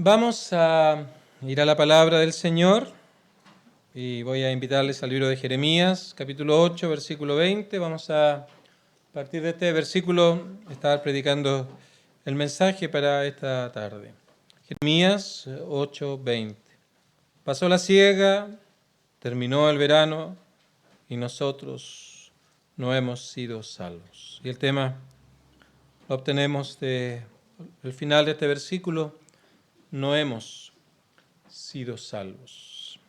Vamos a ir a la palabra del Señor y voy a invitarles al libro de Jeremías, capítulo 8, versículo 20. Vamos a partir de este versículo estar predicando el mensaje para esta tarde. Jeremías 8, 20. Pasó la siega, terminó el verano y nosotros no hemos sido salvos. Y el tema lo obtenemos del final de este versículo: no hemos sido salvos.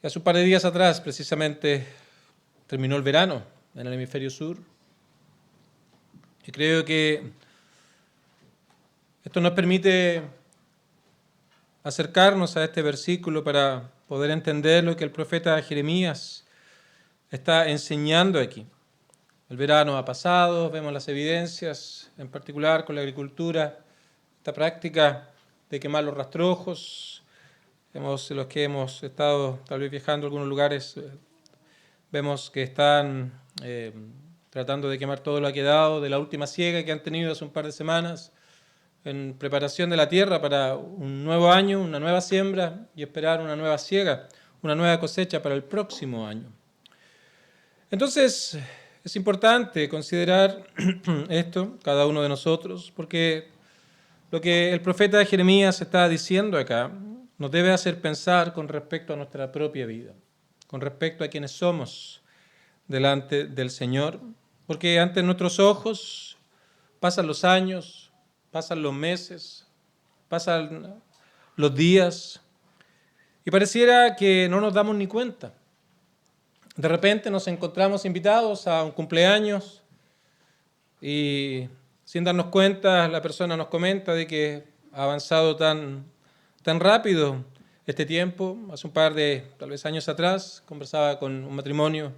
Y hace un par de días atrás, precisamente, terminó el verano en el hemisferio sur. Y creo que esto nos permite acercarnos a este versículo para poder entender lo que el profeta Jeremías está enseñando aquí. El verano ha pasado, vemos las evidencias, en particular con la agricultura, esta práctica de quemar los rastrojos. Los que hemos estado tal vez viajando a algunos lugares, vemos que están tratando de quemar todo lo que ha quedado de la última siega que han tenido hace un par de semanas, en preparación de la tierra para un nuevo año, una nueva siembra y esperar una nueva siega, una nueva cosecha para el próximo año. Entonces, es importante considerar esto, cada uno de nosotros, porque lo que el profeta Jeremías está diciendo acá nos debe hacer pensar con respecto a nuestra propia vida, con respecto a quienes somos delante del Señor, porque ante nuestros ojos pasan los años, pasan los meses, pasan los días, y pareciera que no nos damos ni cuenta. De repente nos encontramos invitados a un cumpleaños y sin darnos cuenta la persona nos comenta de que ha avanzado tan rápido este tiempo. Hace un par de tal vez años atrás conversaba con un matrimonio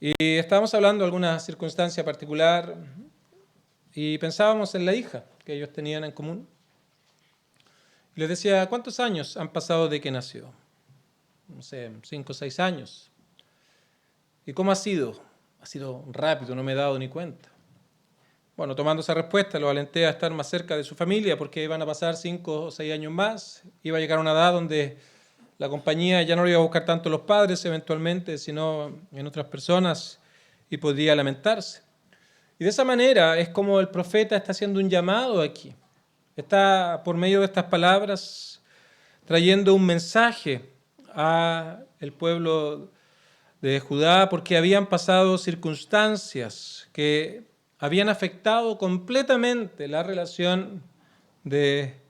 y estábamos hablando de alguna circunstancia particular y pensábamos en la hija que ellos tenían en común. Y les decía: ¿cuántos años han pasado de que nació? No sé, 5 o 6 años. ¿Y cómo ha sido? Ha sido rápido, no me he dado ni cuenta. Bueno, tomando esa respuesta, lo alenté a estar más cerca de su familia porque iban a pasar 5 o 6 años más. Iba a llegar a una edad donde la compañía ya no lo iba a buscar tanto los padres eventualmente, sino en otras personas, y podría lamentarse. Y de esa manera es como el profeta está haciendo un llamado aquí. Está, por medio de estas palabras, trayendo un mensaje al pueblo de Judá, porque habían pasado circunstancias que habían afectado completamente la relación de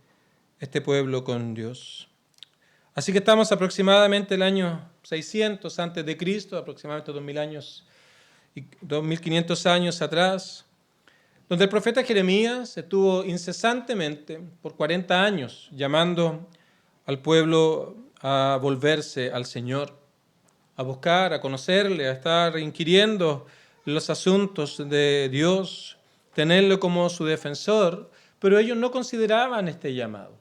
este pueblo con Dios. Así que estamos aproximadamente el año 600 antes de Cristo, aproximadamente 2000 años y 2500 años atrás, donde el profeta Jeremías estuvo incesantemente por 40 años llamando al pueblo a volverse al Señor, a buscar, a conocerle, a estar inquiriendo los asuntos de Dios, tenerlo como su defensor, pero ellos no consideraban este llamado.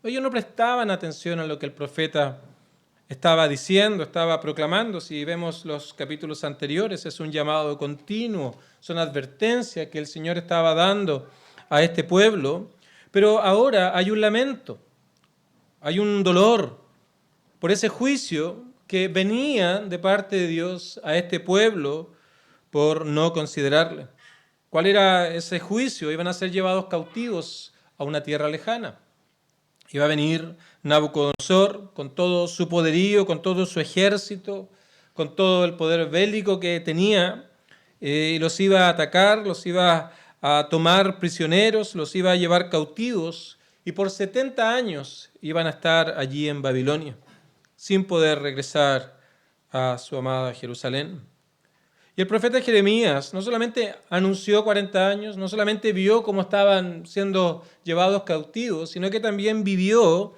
Ellos no prestaban atención a lo que el profeta estaba diciendo, estaba proclamando. Si vemos los capítulos anteriores, es un llamado continuo, son advertencias que el Señor estaba dando a este pueblo, pero ahora hay un lamento, hay un dolor por ese juicio que venía de parte de Dios a este pueblo por no considerarle. ¿Cuál era ese juicio? Iban a ser llevados cautivos a una tierra lejana. Iba a venir Nabucodonosor con todo su poderío, con todo su ejército, con todo el poder bélico que tenía, y los iba a atacar, los iba a tomar prisioneros, los iba a llevar cautivos, y por 70 años iban a estar allí en Babilonia, sin poder regresar a su amada Jerusalén. Y el profeta Jeremías no solamente anunció 40 años, no solamente vio cómo estaban siendo llevados cautivos, sino que también vivió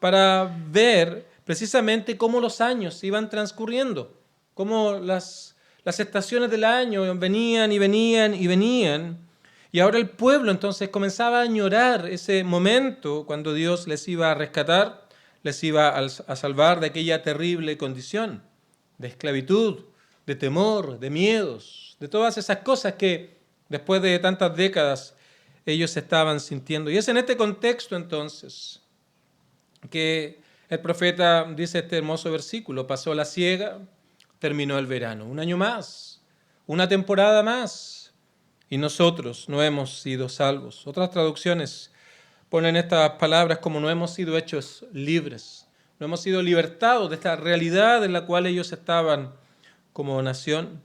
para ver precisamente cómo los años iban transcurriendo, cómo las estaciones del año venían y venían y venían. Y ahora el pueblo entonces comenzaba a añorar ese momento cuando Dios les iba a rescatar, les iba a salvar de aquella terrible condición de esclavitud, de temor, de miedos, de todas esas cosas que después de tantas décadas ellos estaban sintiendo. Y es en este contexto entonces que el profeta dice este hermoso versículo: pasó la siega, terminó el verano. Un año más, una temporada más, y nosotros no hemos sido salvos. Otras traducciones ponen estas palabras como: no hemos sido hechos libres, no hemos sido libertados de esta realidad en la cual ellos estaban como nación.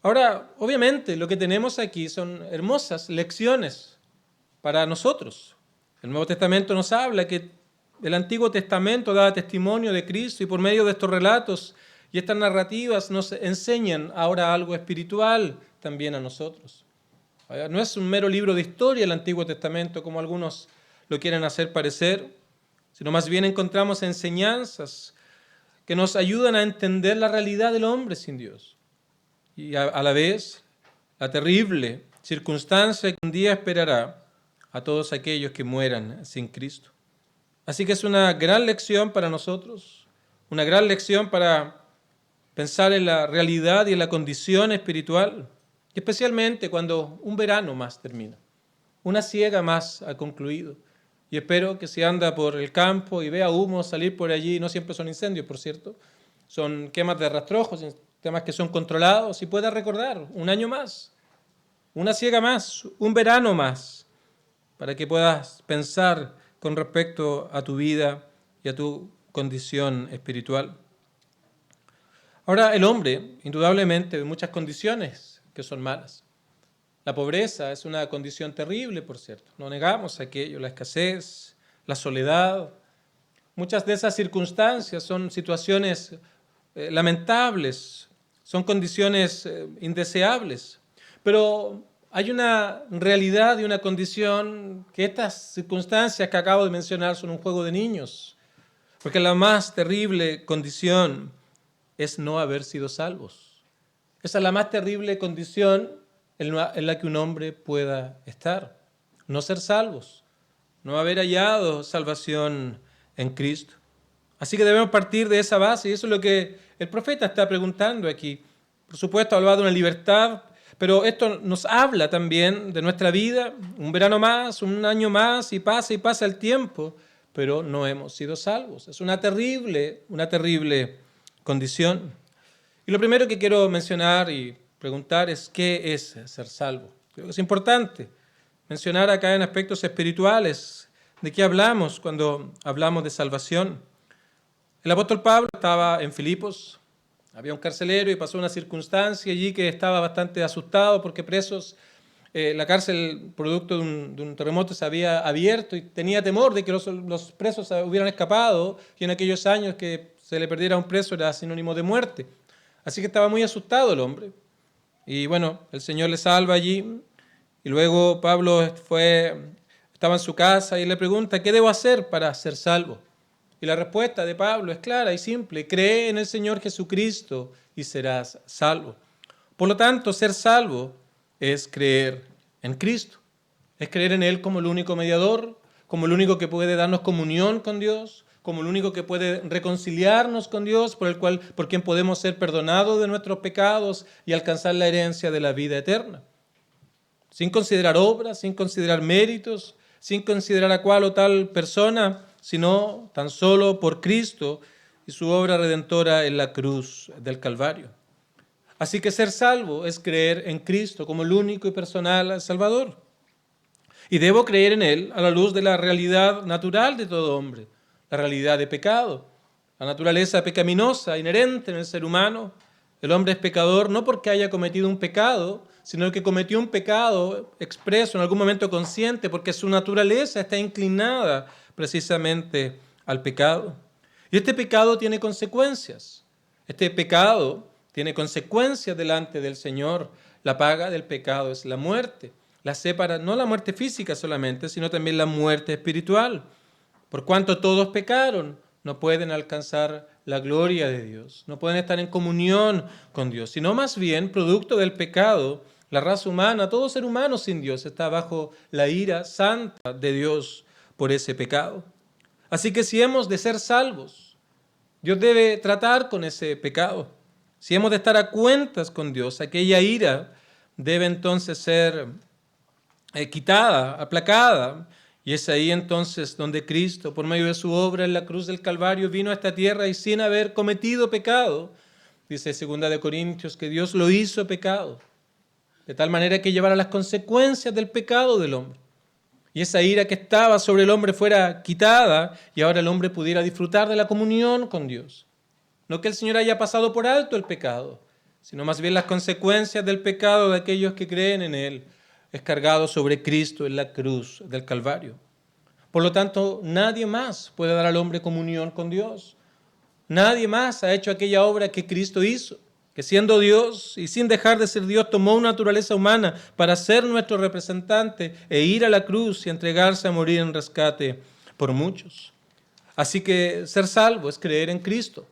Ahora, obviamente, lo que tenemos aquí son hermosas lecciones para nosotros. El Nuevo Testamento nos habla que el Antiguo Testamento daba testimonio de Cristo, y por medio de estos relatos y estas narrativas nos enseñan ahora algo espiritual también a nosotros. No es un mero libro de historia el Antiguo Testamento, como algunos lo quieren hacer parecer, sino más bien encontramos enseñanzas que nos ayudan a entender la realidad del hombre sin Dios, y a la vez la terrible circunstancia que un día esperará a todos aquellos que mueran sin Cristo. Así que es una gran lección para nosotros, una gran lección para pensar en la realidad y en la condición espiritual, especialmente cuando un verano más termina, una siega más ha concluido. Y espero que si anda por el campo y vea humo salir por allí, no siempre son incendios, por cierto, son quemas de rastrojos, temas que son controlados, y pueda recordar un año más, una siega más, un verano más, para que puedas pensar con respecto a tu vida y a tu condición espiritual. Ahora, el hombre, indudablemente, ve muchas condiciones que son malas. La pobreza es una condición terrible, por cierto. No negamos aquello, la escasez, la soledad. Muchas de esas circunstancias son situaciones lamentables, son condiciones indeseables. Pero hay una realidad y una condición que estas circunstancias que acabo de mencionar son un juego de niños. Porque la más terrible condición es no haber sido salvos. Esa es la más terrible condición en la que un hombre pueda estar. No ser salvos, no haber hallado salvación en Cristo. Así que debemos partir de esa base, y eso es lo que el profeta está preguntando aquí. Por supuesto, hablaba de una libertad, pero esto nos habla también de nuestra vida, un verano más, un año más, y pasa el tiempo, pero no hemos sido salvos. Es una terrible condición. Y lo primero que quiero mencionar y preguntar es: ¿qué es ser salvo? Creo que es importante mencionar acá en aspectos espirituales de qué hablamos cuando hablamos de salvación. El apóstol Pablo estaba en Filipos, había un carcelero y pasó una circunstancia allí que estaba bastante asustado porque la cárcel, producto de un terremoto, se había abierto y tenía temor de que los presos hubieran escapado, y en aquellos años que se le perdiera un preso era sinónimo de muerte. Así que estaba muy asustado el hombre. Y bueno, el Señor le salva allí, y luego Pablo estaba en su casa y le pregunta: ¿qué debo hacer para ser salvo? Y la respuesta de Pablo es clara y simple: cree en el Señor Jesucristo y serás salvo. Por lo tanto, ser salvo es creer en Cristo, es creer en Él como el único mediador, como el único que puede darnos comunión con Dios, como el único que puede reconciliarnos con Dios, por quien podemos ser perdonados de nuestros pecados y alcanzar la herencia de la vida eterna. Sin considerar obras, sin considerar méritos, sin considerar a cual o tal persona, sino tan solo por Cristo y su obra redentora en la cruz del Calvario. Así que ser salvo es creer en Cristo como el único y personal Salvador. Y debo creer en Él a la luz de la realidad natural de todo hombre, la realidad de pecado, la naturaleza pecaminosa inherente en el ser humano. El hombre es pecador no porque haya cometido un pecado, sino que cometió un pecado expreso en algún momento consciente, porque su naturaleza está inclinada precisamente al pecado. Y este pecado tiene consecuencias. Este pecado tiene consecuencias delante del Señor. La paga del pecado es la muerte. La separa, no la muerte física solamente, sino también la muerte espiritual. Por cuanto todos pecaron, no pueden alcanzar la gloria de Dios, no pueden estar en comunión con Dios, sino más bien, producto del pecado, la raza humana, todo ser humano sin Dios, está bajo la ira santa de Dios por ese pecado. Así que si hemos de ser salvos, Dios debe tratar con ese pecado. Si hemos de estar a cuentas con Dios, aquella ira debe entonces ser quitada, aplacada. Y es ahí entonces donde Cristo, por medio de su obra en la cruz del Calvario, vino a esta tierra y sin haber cometido pecado, dice 2 de Corintios, que Dios lo hizo pecado, de tal manera que llevara las consecuencias del pecado del hombre. Y esa ira que estaba sobre el hombre fuera quitada y ahora el hombre pudiera disfrutar de la comunión con Dios. No que el Señor haya pasado por alto el pecado, sino más bien las consecuencias del pecado de aquellos que creen en Él es cargado sobre Cristo en la cruz del Calvario. Por lo tanto, nadie más puede dar al hombre comunión con Dios. Nadie más ha hecho aquella obra que Cristo hizo, que siendo Dios y sin dejar de ser Dios tomó una naturaleza humana para ser nuestro representante e ir a la cruz y entregarse a morir en rescate por muchos. Así que ser salvo es creer en Cristo.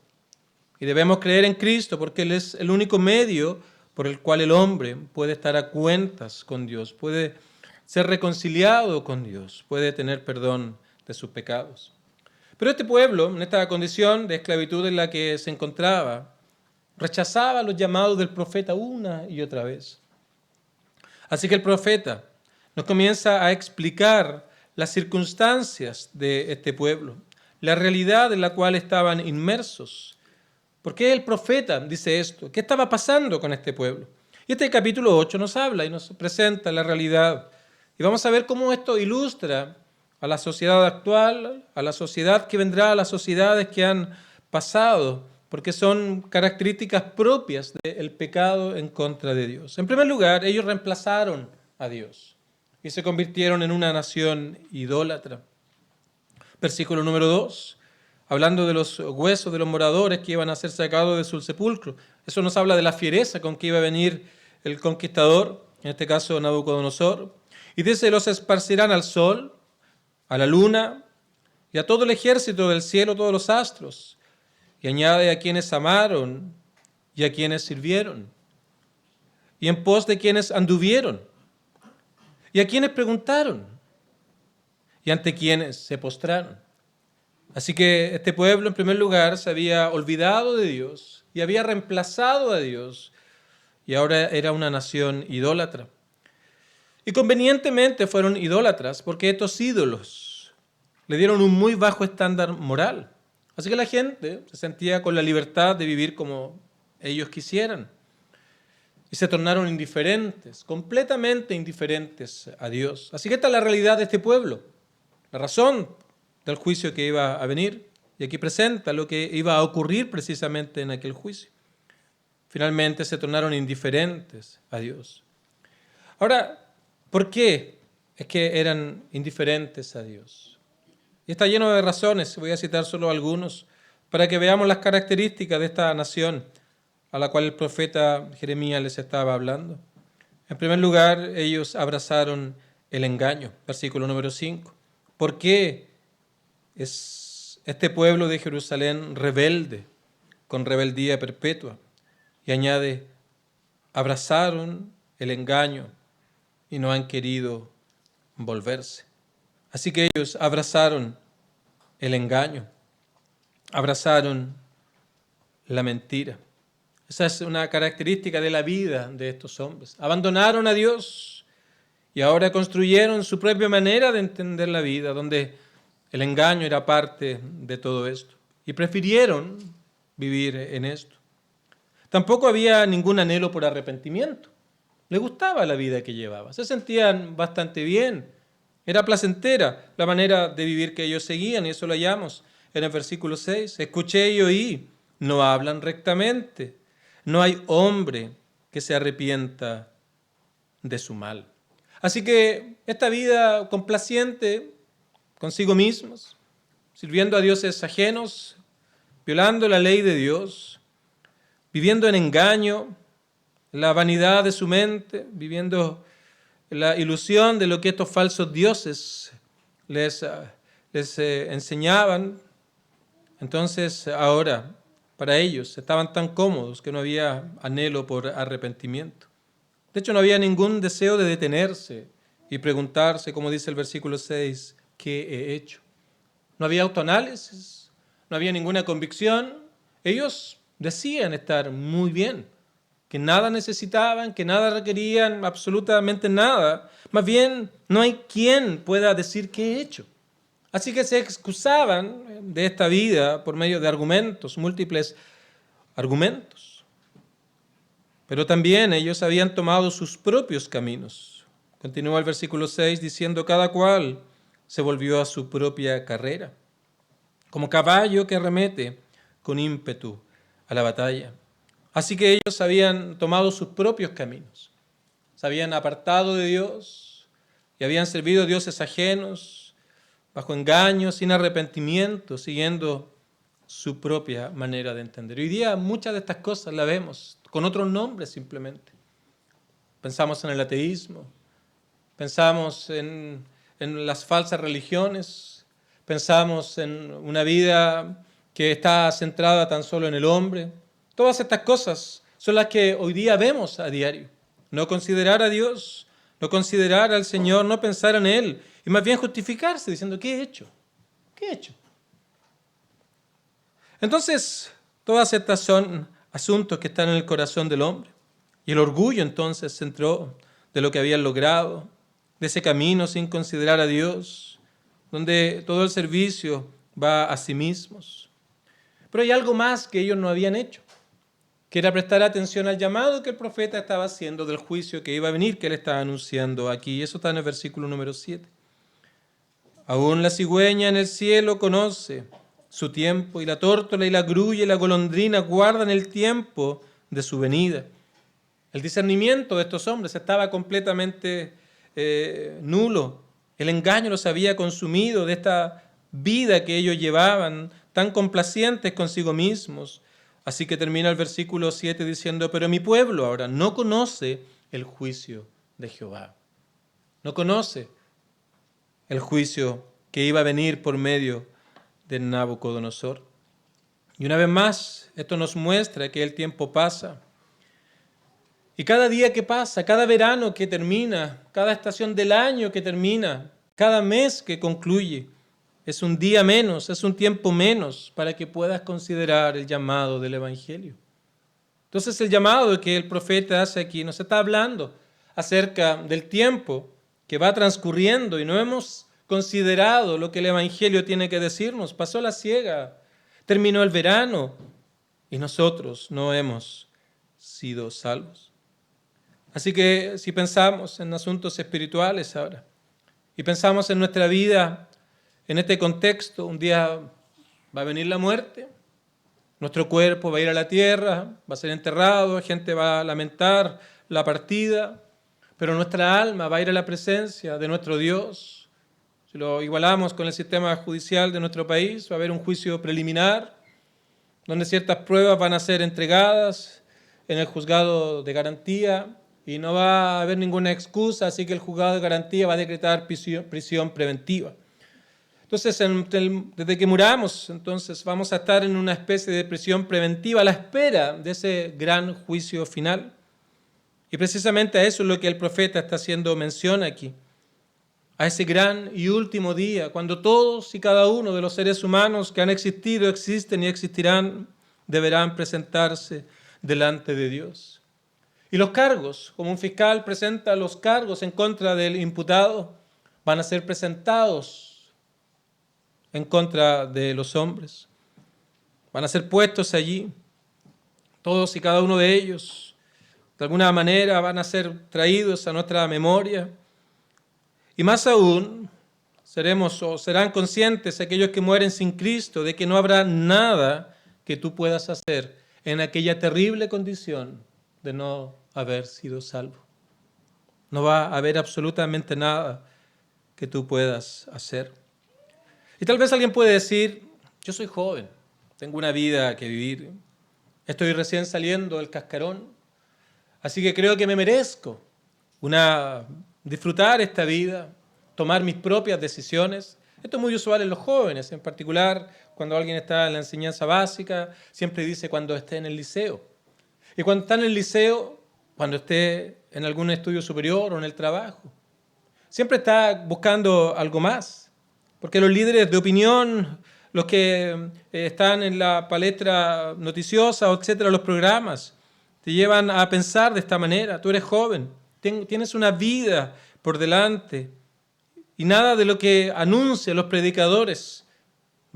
Y debemos creer en Cristo porque Él es el único medio por el cual el hombre puede estar a cuentas con Dios, puede ser reconciliado con Dios, puede tener perdón de sus pecados. Pero este pueblo, en esta condición de esclavitud en la que se encontraba, rechazaba los llamados del profeta una y otra vez. Así que el profeta nos comienza a explicar las circunstancias de este pueblo, la realidad en la cual estaban inmersos. ¿Por qué el profeta dice esto? ¿Qué estaba pasando con este pueblo? Y este capítulo 8 nos habla y nos presenta la realidad. Y vamos a ver cómo esto ilustra a la sociedad actual, a la sociedad que vendrá, a las sociedades que han pasado, porque son características propias del pecado en contra de Dios. En primer lugar, ellos reemplazaron a Dios y se convirtieron en una nación idólatra. Versículo número 2. Hablando de los huesos de los moradores que iban a ser sacados de su sepulcro. Eso nos habla de la fiereza con que iba a venir el conquistador, en este caso Nabucodonosor. Y dice, los esparcirán al sol, a la luna y a todo el ejército del cielo, todos los astros. Y añade a quienes amaron y a quienes sirvieron. Y en pos de quienes anduvieron. Y a quienes preguntaron. Y ante quienes se postraron. Así que este pueblo, en primer lugar, se había olvidado de Dios y había reemplazado a Dios y ahora era una nación idólatra. Y convenientemente fueron idólatras porque estos ídolos le dieron un muy bajo estándar moral. Así que la gente se sentía con la libertad de vivir como ellos quisieran y se tornaron indiferentes, completamente indiferentes a Dios. Así que esta es la realidad de este pueblo, la razón del juicio que iba a venir, y aquí presenta lo que iba a ocurrir precisamente en aquel juicio. Finalmente se tornaron indiferentes a Dios. Ahora, ¿por qué es que eran indiferentes a Dios? Y está lleno de razones, voy a citar solo algunos, para que veamos las características de esta nación a la cual el profeta Jeremías les estaba hablando. En primer lugar, ellos abrazaron el engaño, versículo número 5. ¿Por qué es este pueblo de Jerusalén rebelde, con rebeldía perpetua? Y añade, abrazaron el engaño y no han querido volverse. Así que ellos abrazaron el engaño, abrazaron la mentira. Esa es una característica de la vida de estos hombres. Abandonaron a Dios y ahora construyeron su propia manera de entender la vida, donde el engaño era parte de todo esto. Y prefirieron vivir en esto. Tampoco había ningún anhelo por arrepentimiento. Les gustaba la vida que llevaban. Se sentían bastante bien. Era placentera la manera de vivir que ellos seguían. Y eso lo hallamos en el versículo 6. Escuché y oí. No hablan rectamente. No hay hombre que se arrepienta de su mal. Así que esta vida complaciente consigo mismos, sirviendo a dioses ajenos, violando la ley de Dios, viviendo en engaño, en la vanidad de su mente, viviendo en la ilusión de lo que estos falsos dioses les enseñaban. Entonces ahora, para ellos, estaban tan cómodos que no había anhelo por arrepentimiento. De hecho, no había ningún deseo de detenerse y preguntarse, como dice el versículo 6, ¿qué he hecho? No había autoanálisis, no había ninguna convicción. Ellos decían estar muy bien, que nada necesitaban, que nada requerían, absolutamente nada. Más bien, no hay quien pueda decir qué he hecho. Así que se excusaban de esta vida por medio de argumentos, múltiples argumentos. Pero también ellos habían tomado sus propios caminos. Continúa el versículo 6 diciendo, cada cual se volvió a su propia carrera, como caballo que arremete con ímpetu a la batalla. Así que ellos habían tomado sus propios caminos, se habían apartado de Dios y habían servido a dioses ajenos, bajo engaño, sin arrepentimiento, siguiendo su propia manera de entender. Hoy día muchas de estas cosas las vemos con otros nombres simplemente. Pensamos en el ateísmo, pensamos en las falsas religiones, pensamos en una vida que está centrada tan solo en el hombre. Todas estas cosas son las que hoy día vemos a diario. No considerar a Dios, no considerar al Señor, no pensar en Él, y más bien justificarse diciendo, ¿qué he hecho? ¿Qué he hecho? Entonces, todas estas son asuntos que están en el corazón del hombre. Y el orgullo entonces se entró de lo que habían logrado, de ese camino sin considerar a Dios, donde todo el servicio va a sí mismos. Pero hay algo más que ellos no habían hecho, que era prestar atención al llamado que el profeta estaba haciendo del juicio que iba a venir, que él estaba anunciando aquí. Y eso está en el versículo número 7. Aún la cigüeña en el cielo conoce su tiempo, y la tórtola y la grulla y la golondrina guardan el tiempo de su venida. El discernimiento de estos hombres estaba completamente nulo. El engaño los había consumido de esta vida que ellos llevaban, tan complacientes consigo mismos. Así que termina el versículo 7 diciendo, pero mi pueblo ahora no conoce el juicio de Jehová. No conoce el juicio que iba a venir por medio de Nabucodonosor. Y una vez más, esto nos muestra que el tiempo pasa. Y cada día que pasa, cada verano que termina, cada estación del año que termina, cada mes que concluye, es un día menos, es un tiempo menos para que puedas considerar el llamado del Evangelio. Entonces el llamado que el profeta hace aquí nos está hablando acerca del tiempo que va transcurriendo y no hemos considerado lo que el Evangelio tiene que decirnos. Pasó la siega, terminó el verano y nosotros no hemos sido salvos. Así que si pensamos en asuntos espirituales ahora y pensamos en nuestra vida en este contexto, un día va a venir la muerte, nuestro cuerpo va a ir a la tierra, va a ser enterrado, gente va a lamentar la partida, pero nuestra alma va a ir a la presencia de nuestro Dios. Si lo igualamos con el sistema judicial de nuestro país, va a haber un juicio preliminar, donde ciertas pruebas van a ser entregadas en el juzgado de garantía y no va a haber ninguna excusa, así que el juzgado de garantía va a decretar prisión preventiva. Entonces, desde que muramos, entonces vamos a estar en una especie de prisión preventiva a la espera de ese gran juicio final. Y precisamente a eso es lo que el profeta está haciendo mención aquí, a ese gran y último día, cuando todos y cada uno de los seres humanos que han existido, existen y existirán, deberán presentarse delante de Dios. Y los cargos, como un fiscal presenta los cargos en contra del imputado, van a ser presentados en contra de los hombres. Van a ser puestos allí, todos y cada uno de ellos, de alguna manera van a ser traídos a nuestra memoria. Y más aún, serán conscientes aquellos que mueren sin Cristo de que no habrá nada que tú puedas hacer en aquella terrible condición de no haber sido salvo. No va a haber absolutamente nada que tú puedas hacer. Y tal vez alguien puede decir, yo soy joven, tengo una vida que vivir, estoy recién saliendo del cascarón, así que creo que me merezco disfrutar esta vida, tomar mis propias decisiones. Esto es muy usual en los jóvenes, en particular cuando alguien está en la enseñanza básica, siempre dice cuando esté en el liceo. Y cuando está en el liceo, cuando esté en algún estudio superior o en el trabajo, siempre está buscando algo más. Porque los líderes de opinión, los que están en la palestra noticiosa, etcétera, los programas, te llevan a pensar de esta manera. Tú eres joven, tienes una vida por delante y nada de lo que anuncian los predicadores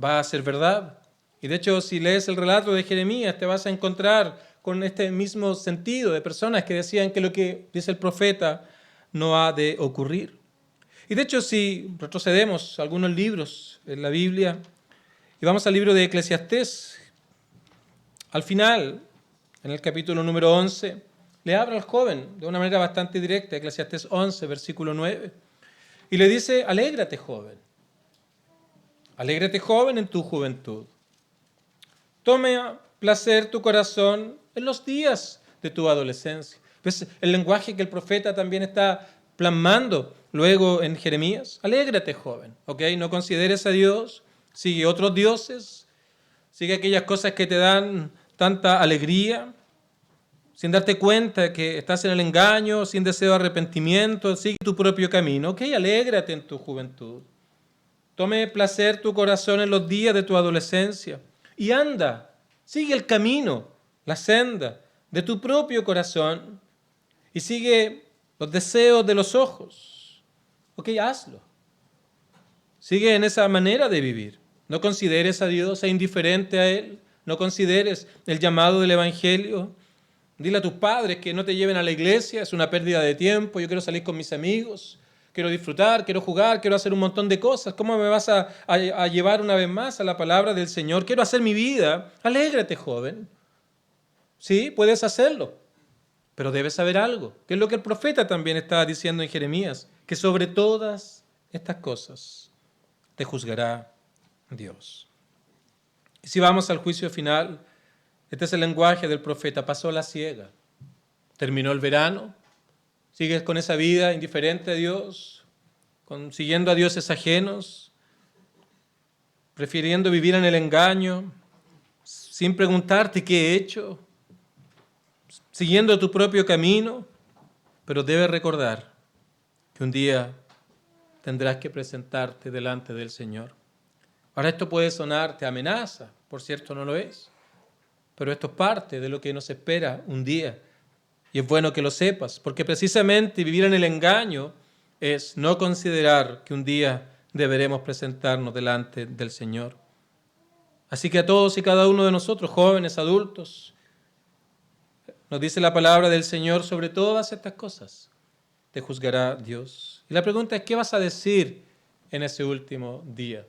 va a ser verdad. Y de hecho, si lees el relato de Jeremías, te vas a encontrar con este mismo sentido de personas que decían que lo que dice el profeta no ha de ocurrir. Y de hecho, si retrocedemos a algunos libros en la Biblia y vamos al libro de Eclesiastés, al final, en el capítulo número 11, le habla al joven de una manera bastante directa, Eclesiastés 11, versículo 9, y le dice: alégrate, joven en tu juventud. Tome placer tu corazón en los días de tu adolescencia. ¿Ves el lenguaje que el profeta también está plasmando luego en Jeremías? Alégrate, joven, ¿ok? No consideres a Dios, sigue otros dioses, sigue aquellas cosas que te dan tanta alegría, sin darte cuenta que estás en el engaño, sin deseo de arrepentimiento, sigue tu propio camino, ¿ok? Alégrate en tu juventud. Tome placer tu corazón en los días de tu adolescencia y anda, sigue el camino, la senda de tu propio corazón y sigue los deseos de los ojos. Ok, hazlo. Sigue en esa manera de vivir. No consideres a Dios, sé indiferente a Él. No consideres el llamado del Evangelio. Dile a tus padres que no te lleven a la iglesia, es una pérdida de tiempo, yo quiero salir con mis amigos, quiero disfrutar, quiero jugar, quiero hacer un montón de cosas. ¿Cómo me vas a llevar una vez más a la palabra del Señor? Quiero hacer mi vida. Alégrate, joven. Sí, puedes hacerlo, pero debes saber algo, que es lo que el profeta también estaba diciendo en Jeremías, que sobre todas estas cosas te juzgará Dios. Y si vamos al juicio final, este es el lenguaje del profeta: pasó la siega, terminó el verano, sigues con esa vida indiferente a Dios, siguiendo a dioses ajenos, prefiriendo vivir en el engaño, sin preguntarte qué he hecho, siguiendo tu propio camino, pero debes recordar que un día tendrás que presentarte delante del Señor. Ahora, esto puede sonarte amenaza, por cierto no lo es, pero esto es parte de lo que nos espera un día. Y es bueno que lo sepas, porque precisamente vivir en el engaño es no considerar que un día deberemos presentarnos delante del Señor. Así que a todos y cada uno de nosotros, jóvenes, adultos, nos dice la palabra del Señor: sobre todas estas cosas te juzgará Dios. Y la pregunta es: ¿qué vas a decir en ese último día?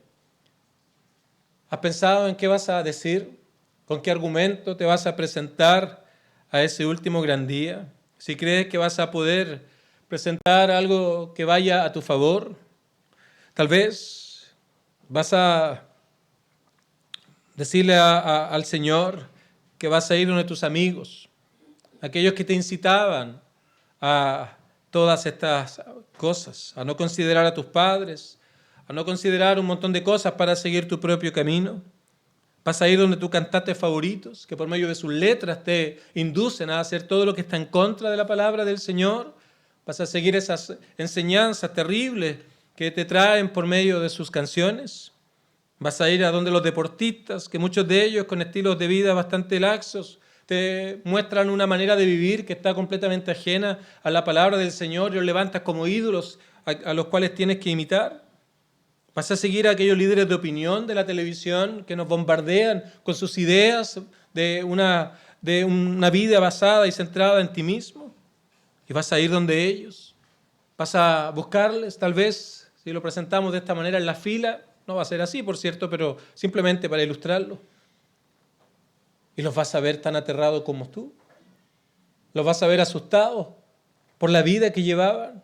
¿Has pensado en qué vas a decir? ¿Con qué argumento te vas a presentar a ese último gran día? Si crees que vas a poder presentar algo que vaya a tu favor, tal vez vas a decirle al Señor que vas a ir donde tus amigos, aquellos que te incitaban a todas estas cosas, a no considerar a tus padres, a no considerar un montón de cosas para seguir tu propio camino. Vas a ir donde tus cantantes favoritos, que por medio de sus letras te inducen a hacer todo lo que está en contra de la palabra del Señor. Vas a seguir esas enseñanzas terribles que te traen por medio de sus canciones. Vas a ir a donde los deportistas, que muchos de ellos con estilos de vida bastante laxos, te muestran una manera de vivir que está completamente ajena a la palabra del Señor y los levantas como ídolos a los cuales tienes que imitar. Vas a seguir a aquellos líderes de opinión de la televisión que nos bombardean con sus ideas de una vida basada y centrada en ti mismo. Y vas a ir donde ellos. Vas a buscarles, tal vez, si lo presentamos de esta manera en la fila, no va a ser así, por cierto, pero simplemente para ilustrarlo. Y los vas a ver tan aterrados como tú. Los vas a ver asustados por la vida que llevaban.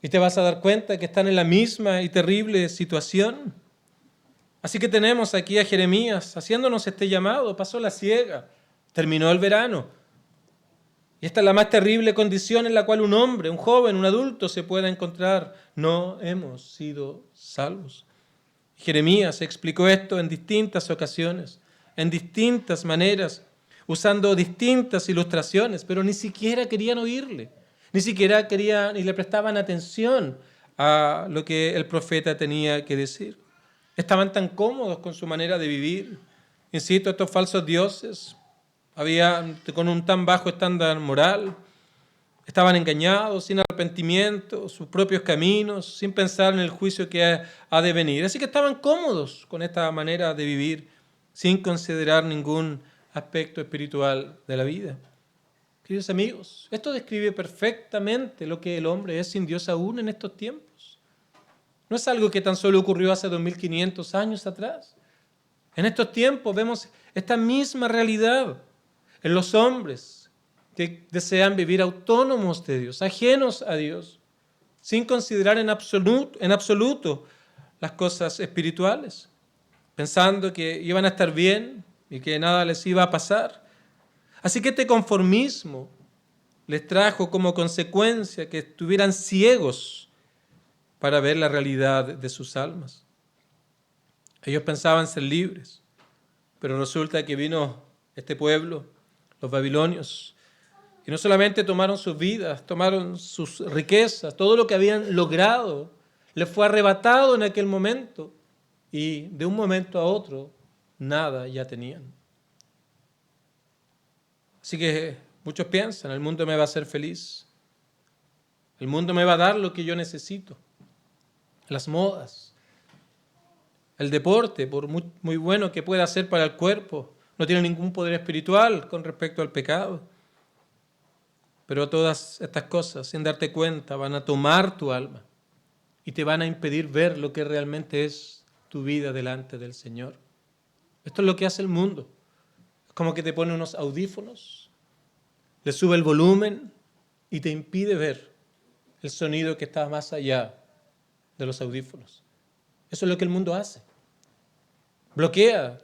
Y te vas a dar cuenta que están en la misma y terrible situación. Así que tenemos aquí a Jeremías haciéndonos este llamado. Pasó la siega, terminó el verano. Y esta es la más terrible condición en la cual un hombre, un joven, un adulto se pueda encontrar. No hemos sido salvos. Jeremías explicó esto en distintas ocasiones, en distintas maneras, usando distintas ilustraciones, pero ni siquiera querían oírle. Ni siquiera querían ni le prestaban atención a lo que el profeta tenía que decir. Estaban tan cómodos con su manera de vivir. Insisto, estos falsos dioses con un tan bajo estándar moral. Estaban engañados, sin arrepentimiento, sus propios caminos, sin pensar en el juicio que ha de venir. Así que estaban cómodos con esta manera de vivir, sin considerar ningún aspecto espiritual de la vida. Queridos amigos, esto describe perfectamente lo que el hombre es sin Dios aún en estos tiempos. No es algo que tan solo ocurrió hace 2500 años atrás. En estos tiempos vemos esta misma realidad en los hombres que desean vivir autónomos de Dios, ajenos a Dios, sin considerar en absoluto las cosas espirituales, pensando que iban a estar bien y que nada les iba a pasar. Así que este conformismo les trajo como consecuencia que estuvieran ciegos para ver la realidad de sus almas. Ellos pensaban ser libres, pero resulta que vino este pueblo, los babilonios, y no solamente tomaron sus vidas, tomaron sus riquezas, todo lo que habían logrado les fue arrebatado en aquel momento y de un momento a otro nada ya tenían. Así que muchos piensan, el mundo me va a hacer feliz, el mundo me va a dar lo que yo necesito, las modas, el deporte, por muy bueno que pueda ser para el cuerpo, no tiene ningún poder espiritual con respecto al pecado. Pero todas estas cosas, sin darte cuenta, van a tomar tu alma y te van a impedir ver lo que realmente es tu vida delante del Señor. Esto es lo que hace el mundo. Es como que te pone unos audífonos, le sube el volumen y te impide ver el sonido que está más allá de los audífonos. Eso es lo que el mundo hace. Bloquea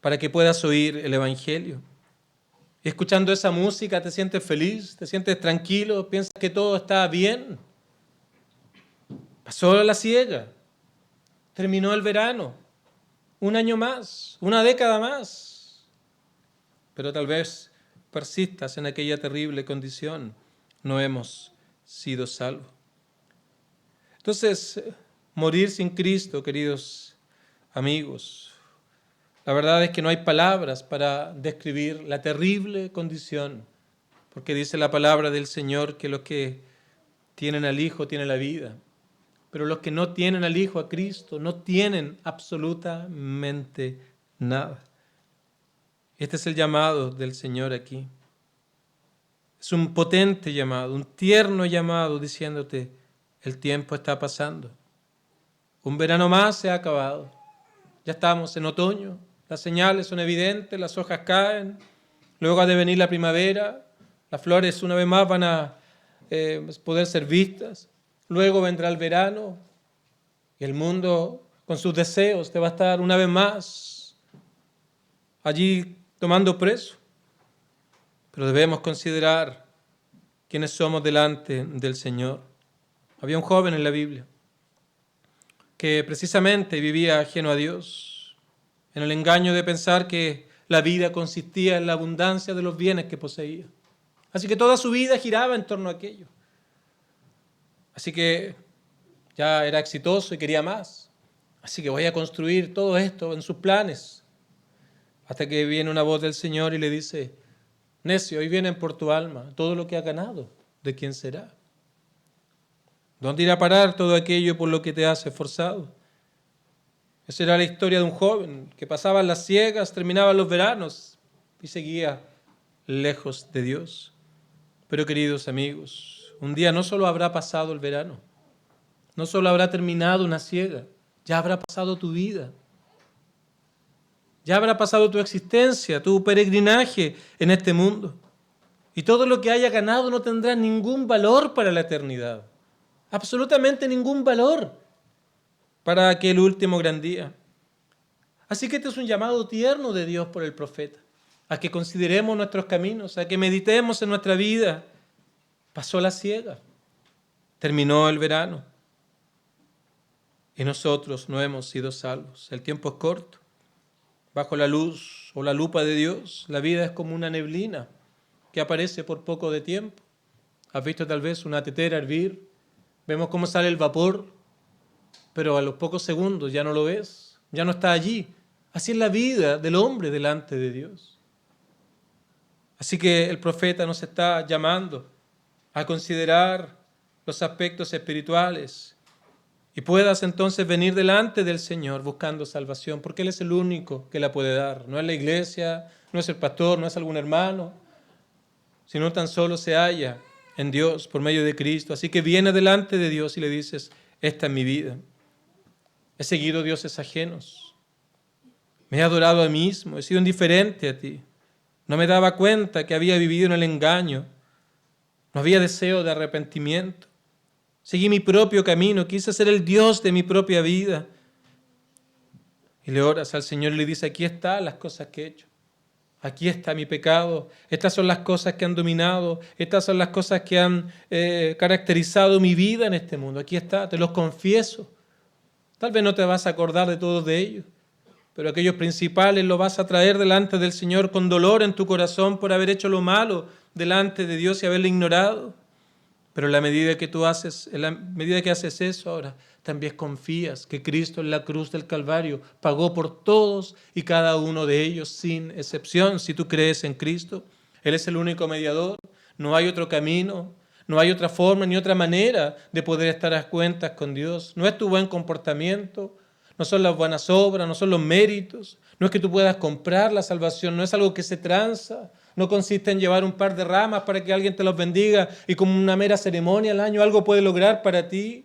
para que puedas oír el Evangelio. Y escuchando esa música te sientes feliz, te sientes tranquilo, piensas que todo está bien. Pasó la siega, terminó el verano, un año más, una década más. Pero tal vez persistas en aquella terrible condición, no hemos sido salvos. Entonces, morir sin Cristo, queridos amigos, la verdad es que no hay palabras para describir la terrible condición, porque dice la palabra del Señor que los que tienen al Hijo tienen la vida, pero los que no tienen al Hijo, a Cristo, no tienen absolutamente nada. Este es el llamado del Señor aquí. Es un potente llamado, un tierno llamado diciéndote, el tiempo está pasando. Un verano más se ha acabado. Ya estamos en otoño. Las señales son evidentes, las hojas caen, luego ha de venir la primavera, las flores una vez más van a poder ser vistas, luego vendrá el verano y el mundo con sus deseos te va a estar una vez más allí tomando preso. Pero debemos considerar quiénes somos delante del Señor. Había un joven en la Biblia que precisamente vivía ajeno a Dios, en el engaño de pensar que la vida consistía en la abundancia de los bienes que poseía. Así que toda su vida giraba en torno a aquello. Así que ya era exitoso y quería más. Así que voy a construir todo esto en sus planes. Hasta que viene una voz del Señor y le dice, necio, hoy vienen por tu alma, todo lo que has ganado, ¿de quién será? ¿Dónde irá a parar todo aquello por lo que te has esforzado? Esa era la historia de un joven que pasaba las siegas, terminaba los veranos y seguía lejos de Dios. Pero queridos amigos, un día no solo habrá pasado el verano, no solo habrá terminado una siega, ya habrá pasado tu vida. Ya habrá pasado tu existencia, tu peregrinaje en este mundo. Y todo lo que haya ganado no tendrá ningún valor para la eternidad. Absolutamente ningún valor para aquel último gran día. Así que este es un llamado tierno de Dios por el profeta, a que consideremos nuestros caminos, a que meditemos en nuestra vida. Pasó la siega, terminó el verano y nosotros no hemos sido salvos. El tiempo es corto. Bajo la luz o la lupa de Dios, la vida es como una neblina que aparece por poco de tiempo. ¿Has visto tal vez una tetera hervir? Vemos cómo sale el vapor, pero a los pocos segundos ya no lo ves, ya no está allí. Así es la vida del hombre delante de Dios. Así que el profeta nos está llamando a considerar los aspectos espirituales y puedas entonces venir delante del Señor buscando salvación, porque Él es el único que la puede dar. No es la iglesia, no es el pastor, no es algún hermano, sino tan solo se halla en Dios por medio de Cristo. Así que viene delante de Dios y le dices, esta es mi vida. He seguido dioses ajenos. Me he adorado a mí mismo, he sido indiferente a ti. No me daba cuenta que había vivido en el engaño. No había deseo de arrepentimiento. Seguí mi propio camino, quise ser el Dios de mi propia vida. Y le oras al Señor y le dices, aquí están las cosas que he hecho. Aquí está mi pecado. Estas son las cosas que han dominado. Estas son las cosas que han caracterizado mi vida en este mundo. Aquí está, te los confieso. Tal vez no te vas a acordar de todos de ellos, pero aquellos principales los vas a traer delante del Señor con dolor en tu corazón por haber hecho lo malo delante de Dios y haberle ignorado. Pero en la medida que haces eso ahora, también confías que Cristo en la cruz del Calvario pagó por todos y cada uno de ellos sin excepción. Si tú crees en Cristo, Él es el único mediador, no hay otro camino, no hay otra forma ni otra manera de poder estar a cuentas con Dios. No es tu buen comportamiento, no son las buenas obras, no son los méritos, no es que tú puedas comprar la salvación, no es algo que se tranza. No consiste en llevar un par de ramas para que alguien te los bendiga y como una mera ceremonia al año algo puede lograr para ti.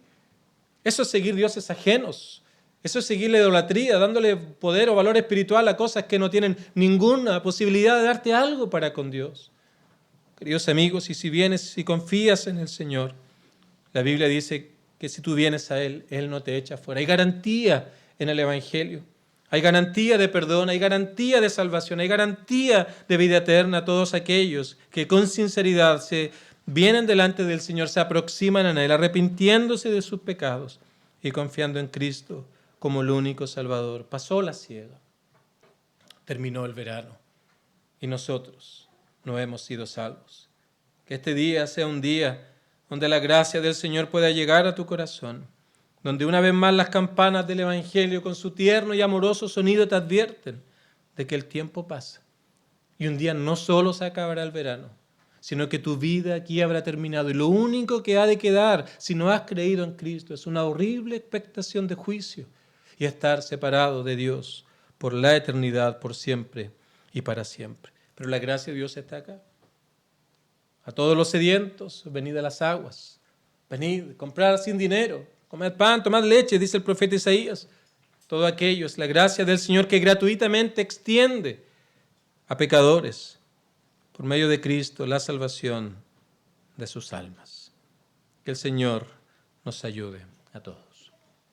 Eso es seguir dioses ajenos. Eso es seguir la idolatría, dándole poder o valor espiritual a cosas que no tienen ninguna posibilidad de darte algo para con Dios. Queridos amigos, y si vienes y confías en el Señor, la Biblia dice que si tú vienes a Él, Él no te echa fuera. Hay garantía en el Evangelio. Hay garantía de perdón, hay garantía de salvación, hay garantía de vida eterna a todos aquellos que con sinceridad se vienen delante del Señor, se aproximan a Él, arrepintiéndose de sus pecados y confiando en Cristo como el único Salvador. Pasó la siega, terminó el verano y nosotros no hemos sido salvos. Que este día sea un día donde la gracia del Señor pueda llegar a tu corazón, donde una vez más las campanas del Evangelio con su tierno y amoroso sonido te advierten de que el tiempo pasa y un día no solo se acabará el verano, sino que tu vida aquí habrá terminado y lo único que ha de quedar si no has creído en Cristo es una horrible expectación de juicio y estar separado de Dios por la eternidad, por siempre y para siempre. Pero la gracia de Dios está acá. A todos los sedientos, venid a las aguas, venid, comprar sin dinero, comed pan, tomad leche, dice el profeta Isaías. Todo aquello es la gracia del Señor que gratuitamente extiende a pecadores por medio de Cristo la salvación de sus almas. Que el Señor nos ayude a todos.